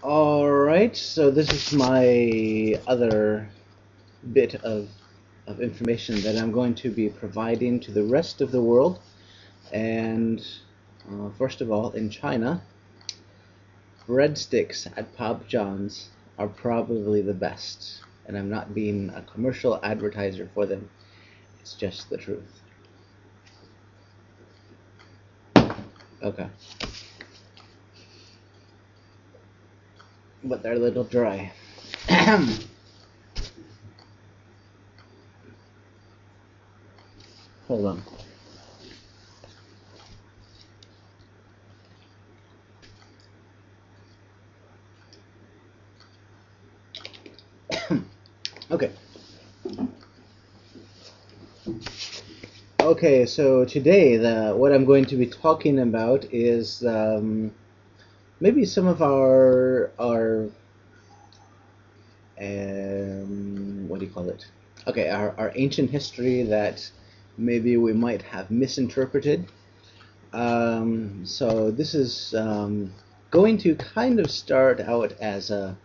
Alright, so this is my other bit of information that I'm going to be providing to the rest of the world. And first of all, in China, breadsticks at Papa John's are probably the best. And I'm not being a commercial advertiser for them, it's just the truth. Okay, but they're a little dry. Hold on. Okay. Okay, so today what I'm going to be talking about is maybe some of our what do you call it? Okay, our ancient history that maybe we might have misinterpreted. So this is going to kind of start out as I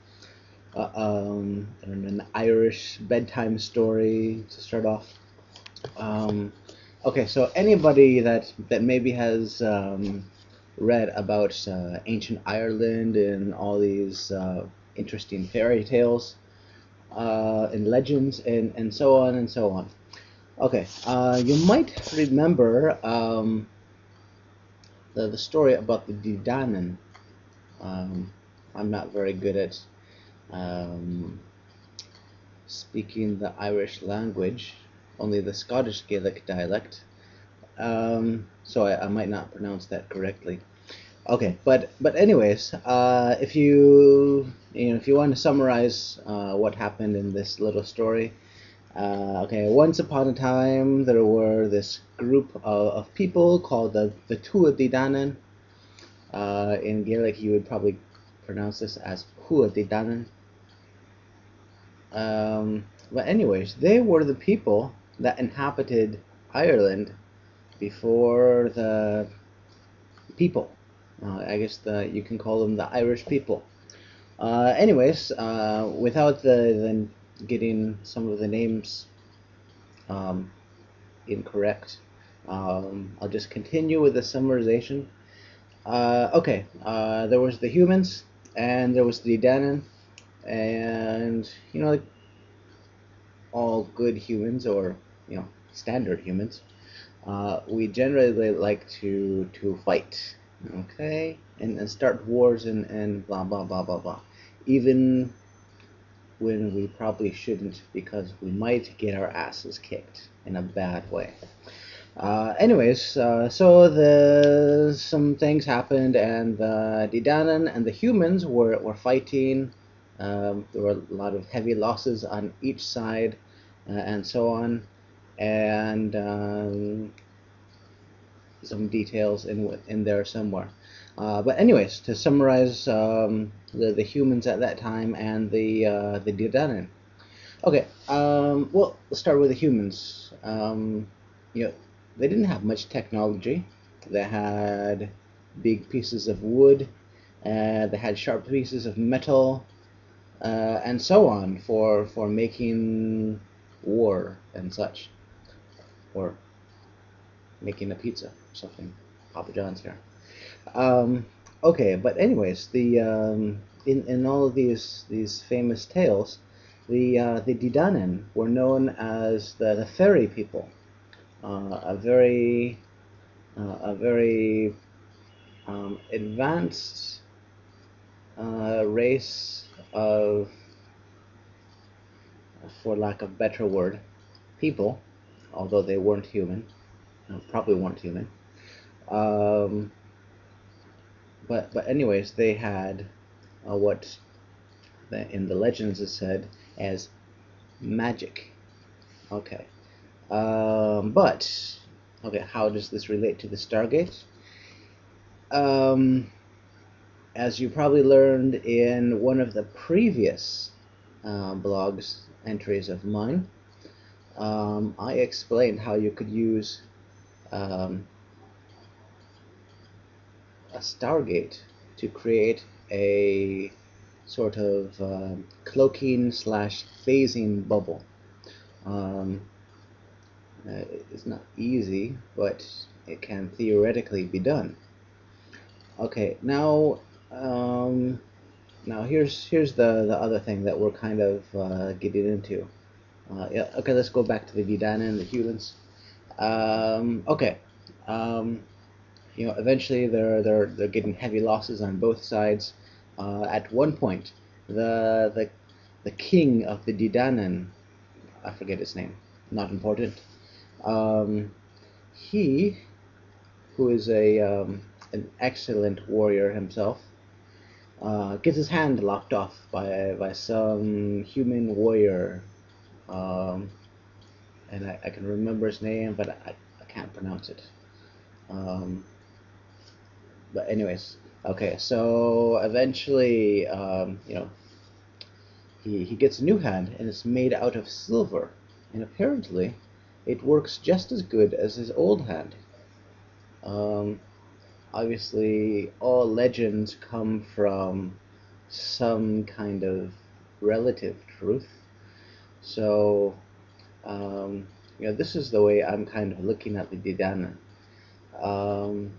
don't know, an Irish bedtime story to start off. Um, okay, so anybody that maybe has read about ancient Ireland and all these interesting fairy tales and legends and so on and so on. Okay, you might remember the story about the Didanen. Um, I'm not very good at um, speaking the Irish language, only the Scottish Gaelic dialect. So I might not pronounce that correctly. Okay, but anyways, if you want to summarize what happened in this little story, okay, once upon a time there were this group of people called the Tuatha Dé Danann. In Gaelic, you would probably pronounce this as Tuatha Dé Danann. But anyways, they were the people that inhabited Ireland before the people. I guess you can call them the Irish people. Without the getting some of the names um, incorrect, I'll just continue with the summarization. There was the humans, and there was the Danon, and like all good humans or standard humans, we generally like to fight, okay, and start wars and blah blah blah blah blah, even when we probably shouldn't because we might get our asses kicked in a bad way. So some things happened, and the Didanan and the humans were fighting. There were a lot of heavy losses on each side, and so on, and some details in there somewhere. But anyways, to summarize, the humans at that time and the Didanan. Okay, well, let's start with the humans. You know, they didn't have much technology. They had big pieces of wood, they had sharp pieces of metal, and so on for making war and such, or making a pizza, something. Papa John's here. Okay, but anyways, in all of these famous tales, the Didanen were known as the fairy people, a very advanced race of, for lack of better word, people, although they weren't human, probably weren't human. Um, but anyways, they had what in the legends is said as magic. Okay. But okay, how does this relate to the Stargate? Um, as you probably learned in one of the previous blogs entries of mine, I explained how you could use um, a Stargate to create a sort of cloaking slash phasing bubble. Um, it's not easy, but it can theoretically be done. Okay, um, now here's the other thing that we're kind of getting into. Yeah, okay, let's go back to the Vidana and the humans. Okay, um, eventually they're getting heavy losses on both sides. At one point, the king of the Didanan, I forget his name, not important. Um, he, who is an excellent warrior himself, gets his hand lopped off by some human warrior, um, and I can remember his name, but I can't pronounce it. Um, but anyways, okay. So eventually, he gets a new hand, and it's made out of silver, and apparently, it works just as good as his old hand. Um, Obviously, all legends come from some kind of relative truth. So, um, this is the way I'm kind of looking at the Didana. Um,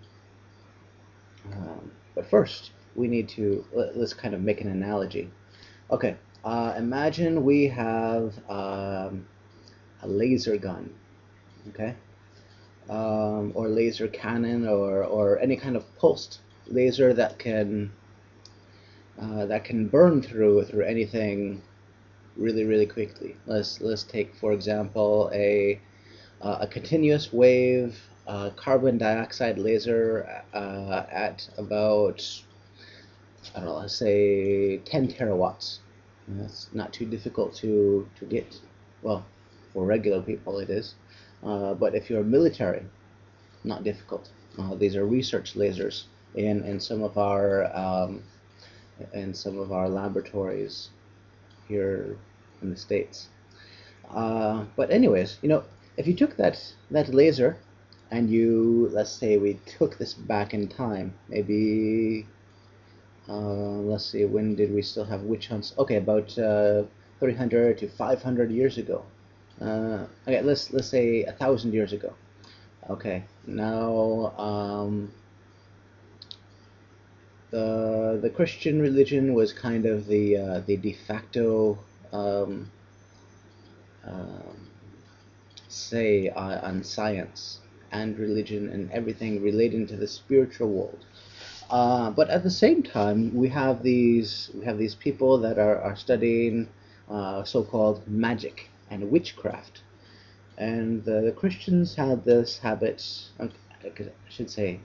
but first, we need to let's kind of make an analogy. Okay, imagine we have a laser gun, okay, or laser cannon, or any kind of pulsed laser that can burn through anything really quickly. Let's take, for example, a continuous wave carbon dioxide laser at about, I don't know, let's say 10 terawatts. That's not too difficult to get. Well, for regular people it is, but if you're military, not difficult. These are research lasers in some of our laboratories here in the States. But anyways, if you took that laser and let's say we took this back in time, maybe, let's see, when did we still have witch hunts? Okay, about 300 to 500 years ago. Okay, let's say 1,000 years ago. Okay, now the Christian religion was kind of the de facto um, um, say on science and religion and everything relating to the spiritual world. But at the same time, we have these people that are studying so-called magic and witchcraft, and the Christians had this habit. I should say,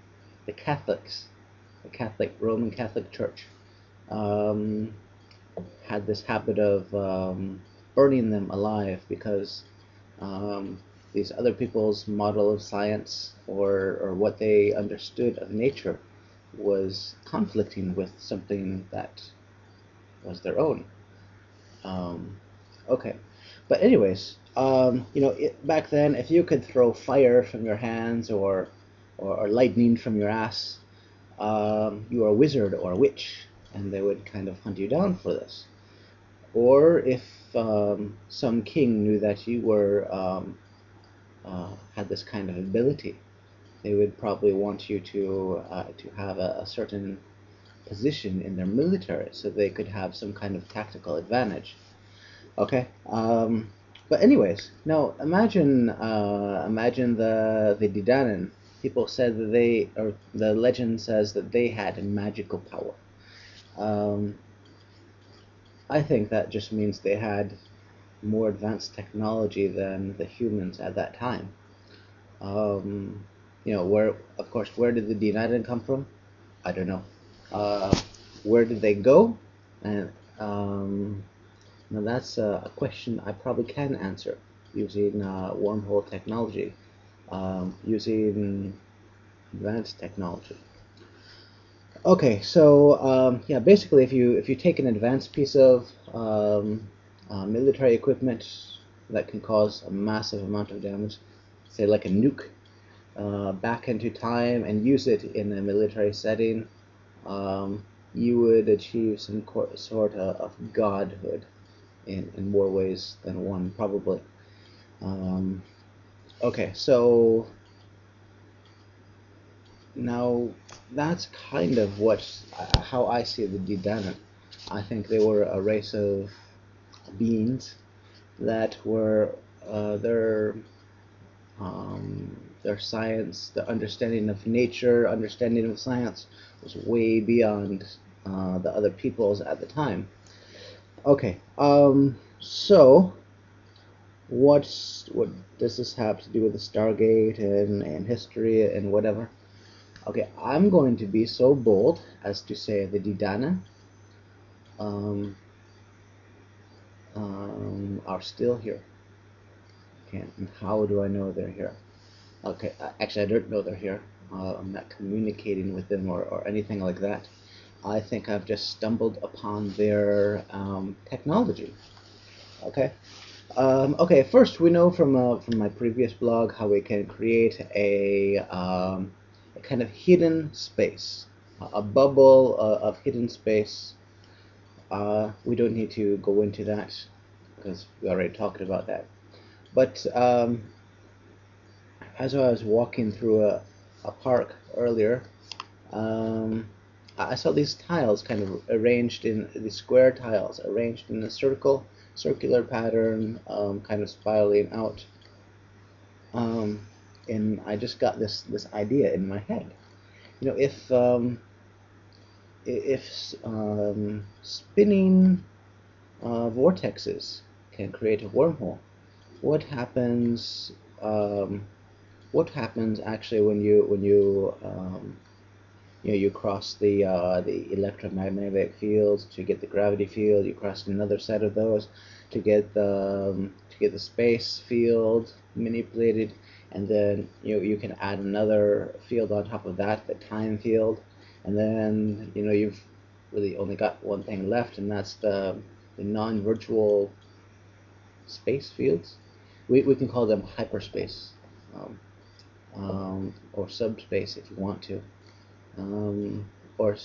the Catholics, the Catholic Roman Catholic Church, um, had this habit of burning them alive because um, these other people's model of science or what they understood of nature was conflicting with something that was their own. Um, okay, but anyways, back then, if you could throw fire from your hands or lightning from your ass, you were a wizard or a witch, and they would kind of hunt you down for this. Or if some king knew that you were had this kind of ability, they would probably want you to have a certain position in their military so they could have some kind of tactical advantage. Okay. But anyways, now imagine the Didanan. People said that or the legend says that they had a magical power. Um, I think that just means they had more advanced technology than the humans at that time. Um, where, of course, where did the Didanan come from? I don't know. Uh, where did they go? And now that's a question I probably can answer using wormhole technology, using advanced technology. Okay, so yeah, basically, if you take an advanced piece of military equipment that can cause a massive amount of damage, say like a nuke, back into time and use it in a military setting, um, you would achieve some sort of godhood in more ways than one, probably. Um, okay, so now that's kind of how I see the Didanan. I think they were a race of beings that were their science, the understanding of nature, understanding of science was way beyond the other peoples at the time. Okay, so what does this have to do with the Stargate and history and whatever? Okay, I'm going to be so bold as to say the Didana um, are still here. Okay, and how do I know they're here? Okay, actually, I don't know they're here. I'm not communicating with them or anything like that. I think I've just stumbled upon their technology. Okay. Okay. First, we know from my previous blog how we can create a kind of hidden space, a bubble of hidden space. We don't need to go into that because we already talked about that. But as I was walking through a park earlier, um, I saw these tiles kind of arranged in these square tiles arranged in a circular pattern, kind of spiraling out. Um, and I just got this idea in my head. You know, if spinning vortexes can create a wormhole, what happens? Um, what happens actually when you cross the electromagnetic fields to get the gravity field. You cross another set of those to get the space field manipulated, and then you can add another field on top of that, the time field, and then you've really only got one thing left, and that's the non-virtual space fields. We can call them hyperspace, um, or subspace if you want to, or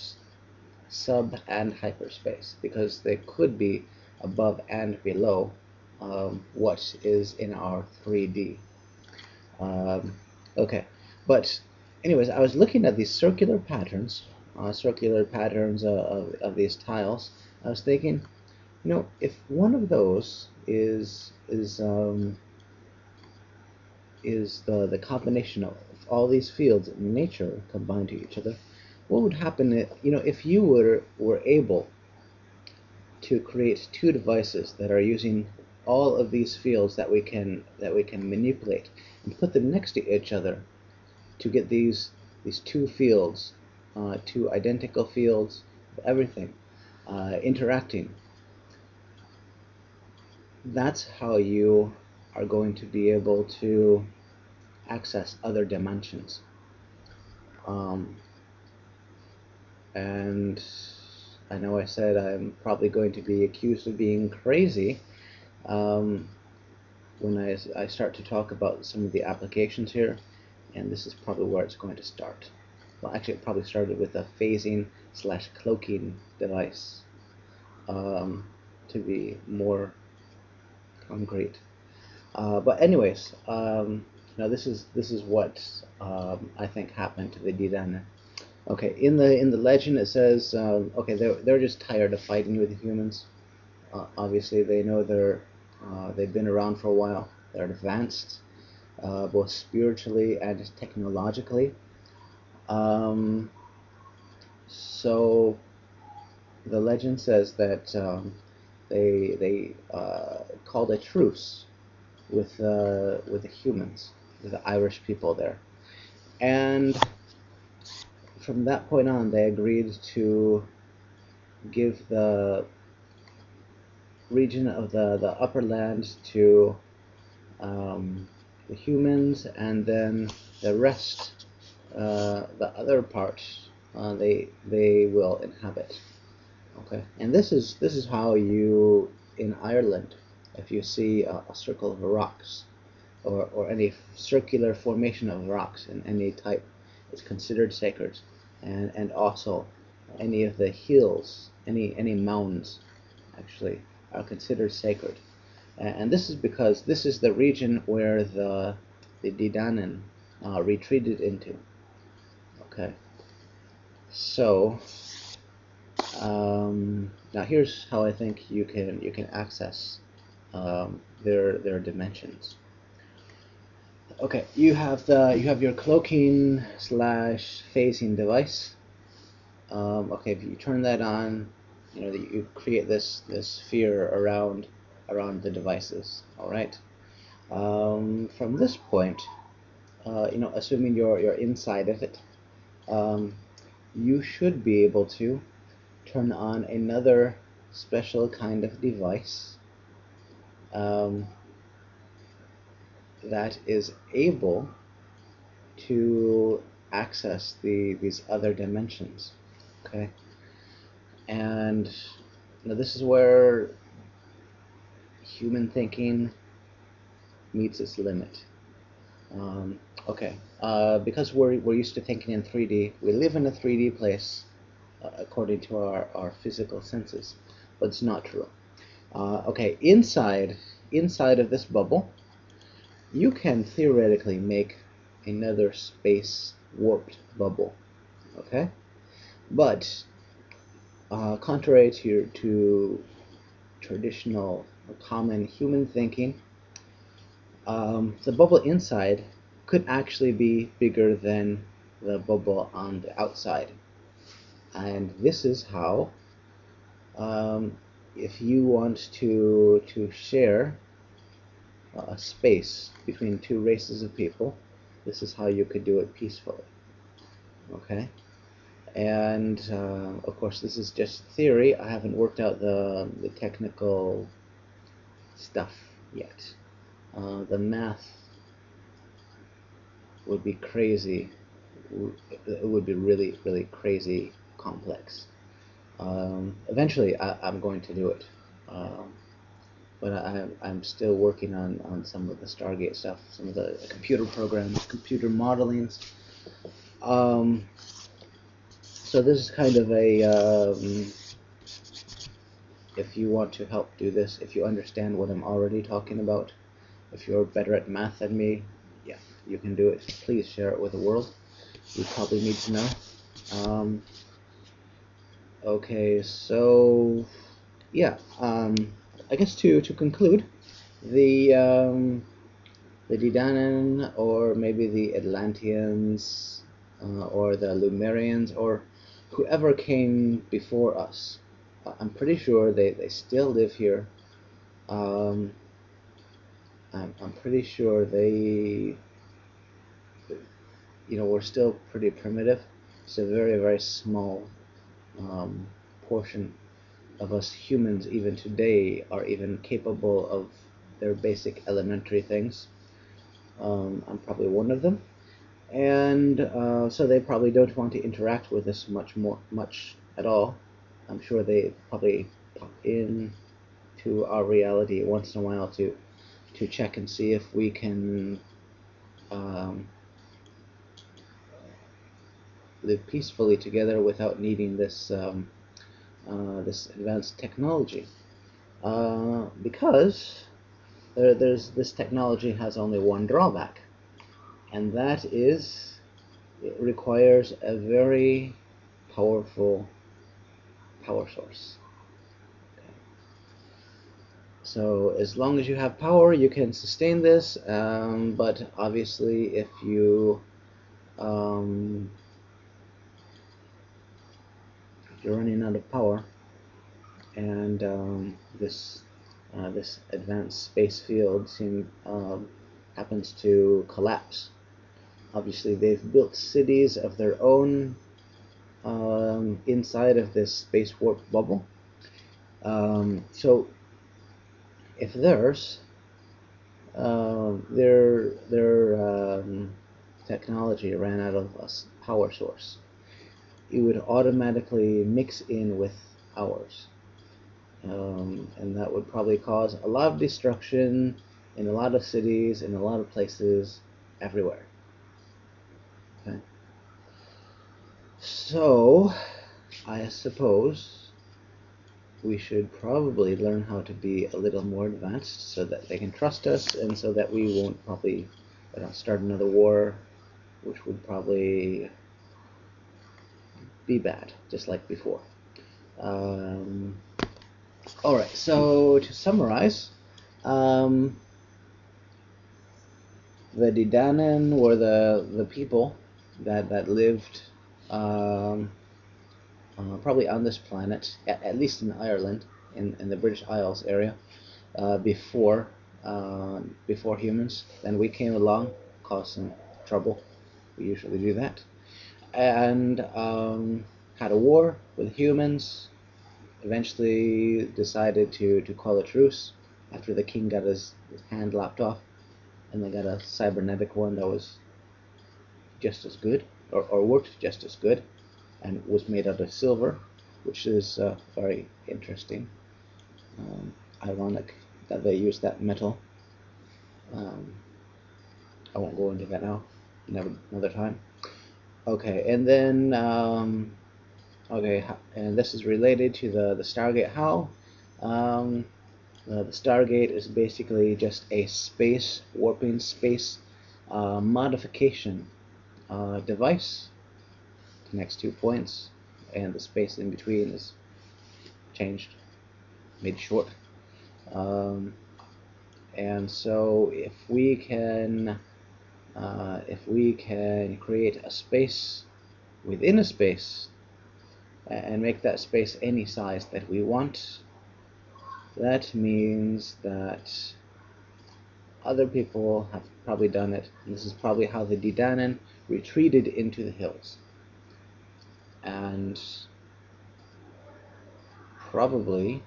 sub and hyperspace, because they could be above and below what is in our 3D. Um, okay, but anyways, I was looking at these circular patterns of these tiles. I was thinking, if one of those is the combination of all these fields in nature combined to each other, what would happen if you were able to create two devices that are using all of these fields that we can manipulate and put them next to each other to get these two fields, two identical fields of everything interacting. That's how you are going to be able to access other dimensions. Um, and I know I said I'm probably going to be accused of being crazy um, when I start to talk about some of the applications here, and this is probably where it's going to start. Well, actually, it probably started with a phasing slash cloaking device, to be more concrete. But anyways, now this is what I think happened to the Didana. Okay, in the legend it says, okay, they're just tired of fighting with the humans. Obviously, they know they've been around for a while. They're advanced, both spiritually and technologically. Um, so the legend says that they called a truce with the humans, with the Irish people there, and from that point on, they agreed to give the region of the upper land to the humans, and then the rest, the other part, they will inhabit. Okay, and this is how you in Ireland, if you see a circle of rocks, or any circular formation of rocks in any type, it's considered sacred, and also any of the hills, any mounds, actually, are considered sacred. And this is because this is the region where the Didanen retreated into. Okay, so now here's how I think you can access their dimensions. Okay, you have your cloaking slash phasing device. Okay, if you turn that on, you create this sphere around the devices. All right. From this point, assuming you're inside of it, you should be able to turn on another special kind of device that is able to access these other dimensions. Okay, and this is where human thinking meets its limit. Okay, because we're used to thinking in 3D, we live in a 3D place according to our physical senses, but it's not true. Okay, inside of this bubble, you can theoretically make another space warped bubble. Okay, but contrary to traditional or common human thinking, the bubble inside could actually be bigger than the bubble on the outside. And this is how, if you want to share a space between two races of people, this is how you could do it peacefully. Okay? And of course, this is just theory. I haven't worked out the technical stuff yet. The math would be crazy. It would be really, really crazy complex. Eventually, I'm going to do it. But I'm still working on some of the Stargate stuff, some of the computer programs, computer modelings. So this is kind of a, if you want to help do this, if you understand what I'm already talking about, if you're better at math than me, yeah, you can do it. Please share it with the world. You probably need to know. Okay, so yeah, I guess to conclude, the Didanen, or maybe the Atlanteans, or the Lumerians, or whoever came before us, I'm pretty sure they still live here. I'm pretty sure they, we're still pretty primitive. It's a very, very small portion of us humans even today are even capable of their basic elementary things. I'm probably one of them, and so they probably don't want to interact with us much at all. I'm sure they probably pop in to our reality once in a while to check and see if we can live peacefully together without needing this this advanced technology, because this technology has only one drawback, and that is it requires a very powerful power source. Okay. So as long as you have power, you can sustain this, but obviously if you're running out of power, and this advanced space field happens to collapse. Obviously, they've built cities of their own inside of this space warp bubble. So if their technology ran out of a power source, it would automatically mix in with ours. And that would probably cause a lot of destruction in a lot of cities, in a lot of places, everywhere. Okay. So, I suppose we should probably learn how to be a little more advanced so that they can trust us, and so that we won't probably start another war, which would probably be bad, just like before. Um, Alright, so to summarize, um, the Didanen were the people that lived um, probably on this planet, at least in Ireland, in the British Isles area, before before humans. Then we came along, caused some trouble. We usually do that, and had a war with humans. Eventually, decided to call a truce after the king got his hand lopped off, and they got a cybernetic one that was just as good, or worked just as good, and was made out of silver, which is very interesting. Ironic that they used that metal. Um, I won't go into that now. Another time. Okay, and then okay, and this is related to the Stargate. How? The Stargate is basically just a space warping space modification device. Connects 2 points, and the space in between is changed, made short. Um, and so if we can create a space within a space and make that space any size that we want, that means that other people have probably done it. And this is probably how the Didanen retreated into the hills. And probably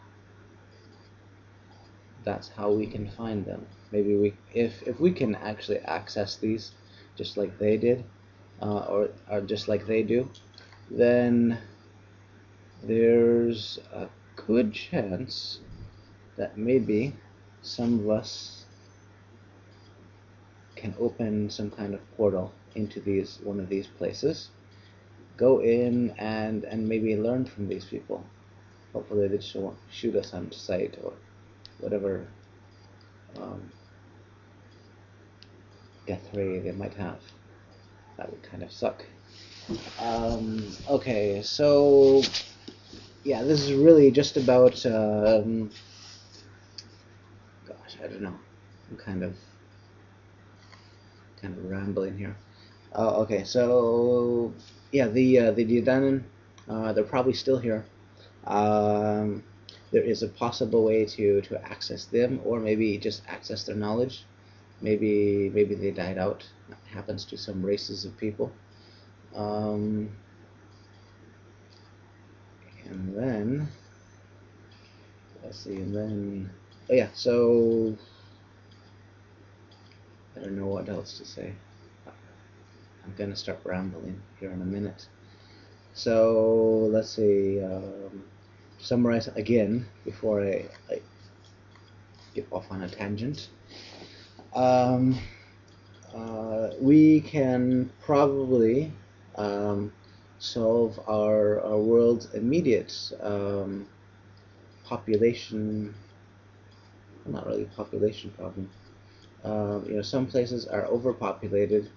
that's how we can find them. Maybe if we can actually access these just like they did, or just like they do, then there's a good chance that maybe some of us can open some kind of portal into one of these places, go in and maybe learn from these people. Hopefully they just won't shoot us on sight or whatever death ray they might have. That would kind of suck. Okay, so yeah, this is really just about gosh, I don't know. I'm kind of rambling here. Okay, so yeah, the Didanen, they're probably still here. Um, there is a possible way to access them, or maybe just access their knowledge. Maybe they died out. That happens to some races of people. And then let's see. And then oh yeah. So I don't know what else to say. I'm gonna start rambling here in a minute. So let's see. Summarize again before I get off on a tangent. We can probably solve our world's immediate population, well, not really population problem. Some places are overpopulated,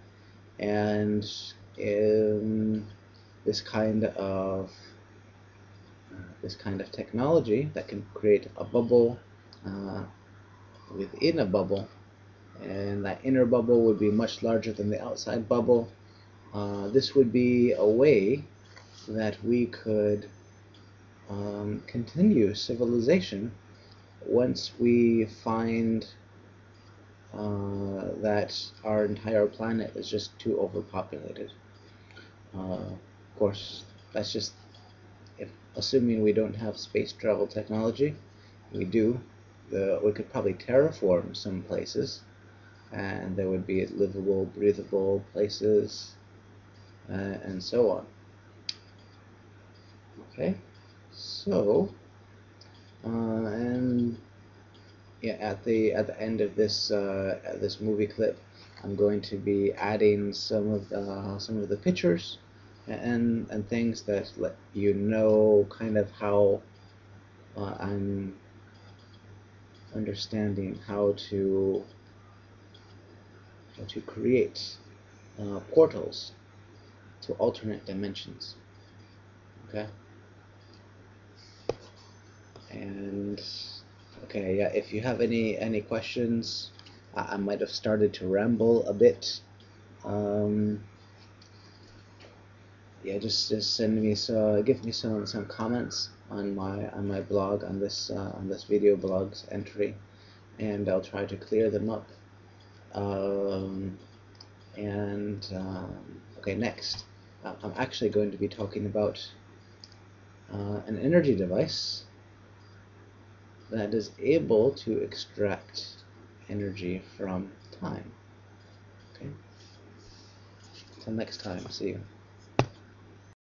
and in this kind of technology that can create a bubble within a bubble, and that inner bubble would be much larger than the outside bubble. This would be a way that we could continue civilization once we find that our entire planet is just too overpopulated. Of course, that's just assuming we don't have space travel technology. We do. We could probably terraform some places, and there would be livable, breathable places, and so on. Okay, so and yeah, at the end of this this movie clip, I'm going to be adding some of the pictures and things that let you know kind of how I'm understanding how to create portals to alternate dimensions. Okay. And okay, yeah. If you have any questions, I might have started to ramble a bit. Um, yeah, just send me give me some comments on my blog on this video blog's entry, and I'll try to clear them up. Um, okay, next, I'm actually going to be talking about an energy device that is able to extract energy from time. Okay. Until next time, see you.